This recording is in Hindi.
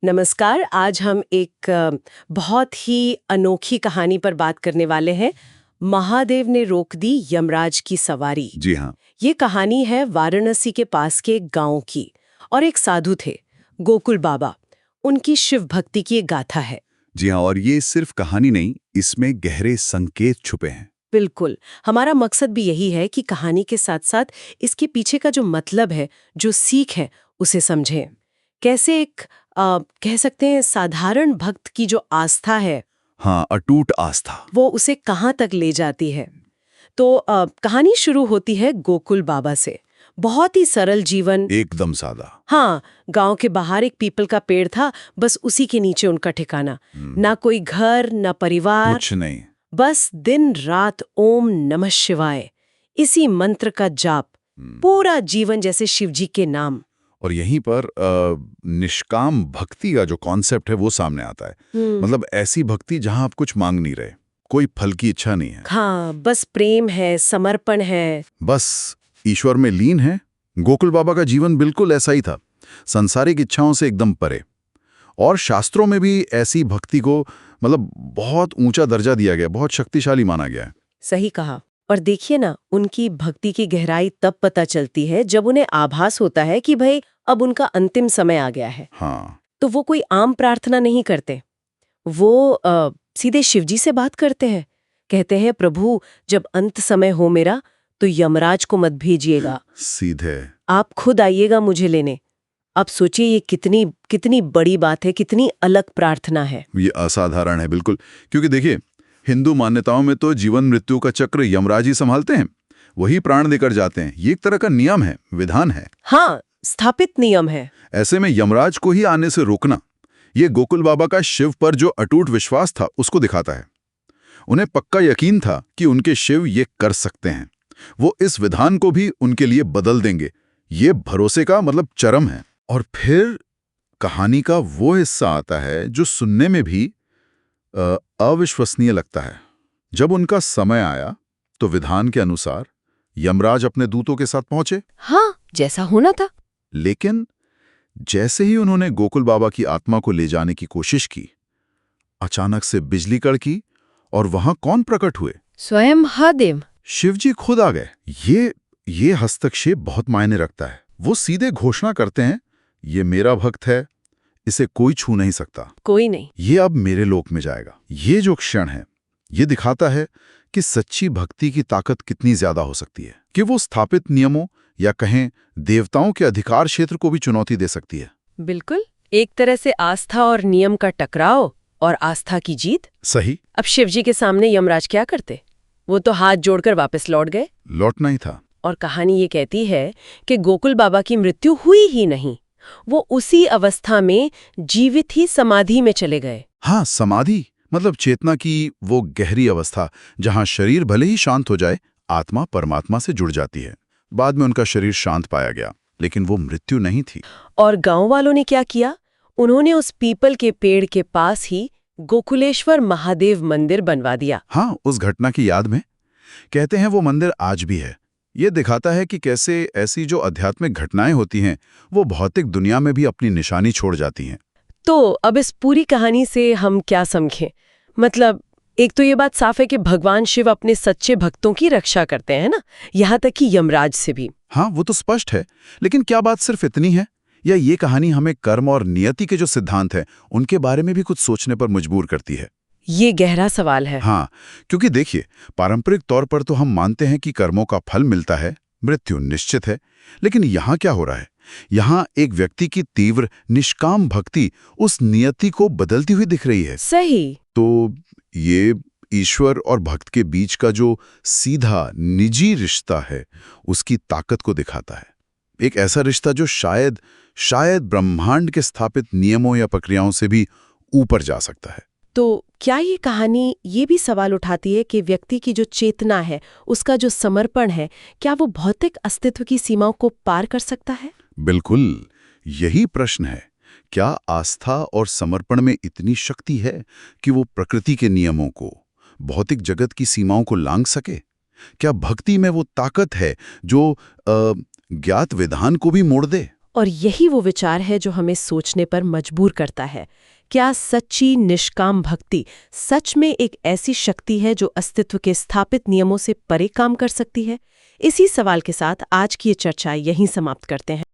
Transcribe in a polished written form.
नमस्कार। आज हम एक बहुत ही अनोखी कहानी पर बात करने वाले हैं। महादेव ने रोक दी यमराज की सवारी। जी हाँ। ये कहानी है वाराणसी के पास के एक गांव की। और एक साधु थे, गोकुल बाबा। उनकी शिव भक्ति की एक गाथा है। जी हाँ, और ये सिर्फ कहानी नहीं, इसमें गहरे संकेत छुपे हैं। बिल्कुल। हमारा मकसद भी यही है कि कहानी के साथ साथ इसके पीछे का जो मतलब है, जो सीख है, उसे समझें। कैसे एक कह सकते हैं साधारण भक्त की जो आस्था है, हाँ, अटूट आस्था। वो उसे कहाँ तक ले जाती है। तो कहानी शुरू होती है गोकुल बाबा से। बहुत ही सरल जीवन। एकदम सादा। हाँ, गांव के बाहर एक पीपल का पेड़ था, बस उसी के नीचे उनका ठिकाना। ना कोई घर, ना परिवार, कुछ नहीं। बस दिन रात ओम नमः शिवाय, इसी मंत्र का जाप। पूरा जीवन जैसे शिवजी के नाम। और यहीं पर निष्काम भक्ति का जो कॉन्सेप्ट है वो सामने आता है। मतलब ऐसी भक्ति जहां आप कुछ मांग नहीं रहे, कोई फल की इच्छा नहीं है। हाँ, बस प्रेम है, समर्पण है। बस ईश्वर में लीन है। गोकुल बाबा का जीवन बिल्कुल ऐसा ही था, सांसारिक इच्छाओं से एकदम परे। और शास्त्रों में भी ऐसी भक्ति को मतलब बहुत ऊंचा दर्जा दिया गया, बहुत शक्तिशाली माना गया है। सही कहा। और देखिए ना, उनकी भक्ति की गहराई तब पता चलती है जब उन्हें आभास होता है कि भाई अब उनका अंतिम समय आ गया है। हाँ। तो वो कोई आम प्रार्थना नहीं करते। वो सीधे शिवजी से बात करते हैं। कहते हैं, प्रभु जब अंत समय हो मेरा, तो यमराज को मत भेजिएगा, सीधे आप खुद आइएगा मुझे लेने। आप सोचिए ये कितनी कितनी बड़ी बात है, कितनी अलग प्रार्थना है। ये असाधारण है बिल्कुल। क्योंकि देखिए, हिंदू मान्यताओं में तो जीवन मृत्यु का चक्र यमराज ही संभालते हैं, वही प्राण देकर जाते हैं। ये एक तरह का नियम है, विधान है। हाँ, स्थापित नियम है। ऐसे में यमराज को ही आने से रोकना, ये गोकुल बाबा का शिव पर जो अटूट विश्वास था उसको दिखाता है। उन्हें पक्का यकीन था कि उनके शिव ये कर सकते हैं, वो इस विधान को भी उनके लिए बदल देंगे। ये भरोसे का मतलब चरम है। और फिर कहानी का वो हिस्सा आता है जो सुनने में भी अविश्वसनीय लगता है। जब उनका समय आया तो विधान के अनुसार यमराज अपने दूतों के साथ पहुंचे। हाँ, जैसा होना था। लेकिन जैसे ही उन्होंने गोकुल बाबा की आत्मा को ले जाने की कोशिश की, अचानक से बिजली कड़की और वहां कौन प्रकट हुए? स्वयं महादेव। शिवजी खुद आ गए। ये हस्तक्षेप बहुत मायने रखता है। वो सीधे घोषणा करते हैं, ये मेरा भक्त है, इसे कोई छू नहीं सकता। कोई नहीं। ये अब मेरे लोक में जाएगा। ये जो क्षण है, ये दिखाता है कि सच्ची भक्ति की ताकत कितनी ज्यादा हो सकती है, कि वो स्थापित नियमों या कहें देवताओं के अधिकार क्षेत्र को भी चुनौती दे सकती है। बिल्कुल, एक तरह से आस्था और नियम का टकराव और आस्था की जीत। सही। अब शिवजी के सामने यमराज क्या करते? वो तो हाथ जोड़कर वापस लौट गए। लौटना ही था। और कहानी ये कहती है कि गोकुल बाबा की मृत्यु हुई ही नहीं, वो उसी अवस्था में जीवित ही समाधि में चले गए। हाँ, समाधि मतलब चेतना की वो गहरी अवस्था जहां शरीर भले ही शांत हो जाए, आत्मा परमात्मा से जुड़ जाती है। बाद में उनका शरीर शांत पाया गया, लेकिन वो मृत्यु नहीं थी। और गांव वालों ने क्या किया? उन्होंने उस पीपल के पेड़ के पास ही गोकुलेश्वर महादेव मंदिर बनवा दिया। हाँ, उस घटना की याद में कहते हैं वो मंदिर आज भी है। ये दिखाता है कि कैसे ऐसी जो आध्यात्मिक घटनाएं होती हैं, वो भौतिक दुनिया में भी अपनी निशानी छोड़ जाती हैं। तो अब इस पूरी कहानी से हम क्या समझें? मतलब एक तो ये बात साफ है कि भगवान शिव अपने सच्चे भक्तों की रक्षा करते हैं ना, यहाँ तक कि यमराज से भी। हाँ, वो तो स्पष्ट है। लेकिन क्या बात सिर्फ इतनी है, या ये कहानी हमें कर्म और नियति के जो सिद्धांत हैं उनके बारे में भी कुछ सोचने पर मजबूर करती है? ये गहरा सवाल है। हाँ, क्योंकि देखिए, पारंपरिक तौर पर तो हम मानते हैं कि कर्मों का फल मिलता है, मृत्यु निश्चित है। लेकिन यहाँ क्या हो रहा है? यहाँ एक व्यक्ति की तीव्र निष्काम भक्ति उस नियति को बदलती हुई दिख रही है। सही। तो ये ईश्वर और भक्त के बीच का जो सीधा निजी रिश्ता है, उसकी ताकत को दिखाता है। एक ऐसा रिश्ता जो शायद ब्रह्मांड के स्थापित नियमों या प्रक्रियाओं से भी ऊपर जा सकता है। तो क्या ये कहानी ये भी सवाल उठाती है कि व्यक्ति की जो चेतना है, उसका जो समर्पण है, क्या वो भौतिक अस्तित्व की सीमाओं को पार कर सकता है? बिल्कुल, यही प्रश्न है। क्या आस्था और समर्पण में इतनी शक्ति है कि वो प्रकृति के नियमों को, भौतिक जगत की सीमाओं को लांघ सके? क्या भक्ति में वो ताकत है जो ज्ञात विधान को भी मोड़ दे? और यही वो विचार है जो हमें सोचने पर मजबूर करता है। क्या सच्ची निष्काम भक्ति सच में एक ऐसी शक्ति है जो अस्तित्व के स्थापित नियमों से परे काम कर सकती है? इसी सवाल के साथ आज की ये चर्चा यहीं समाप्त करते हैं।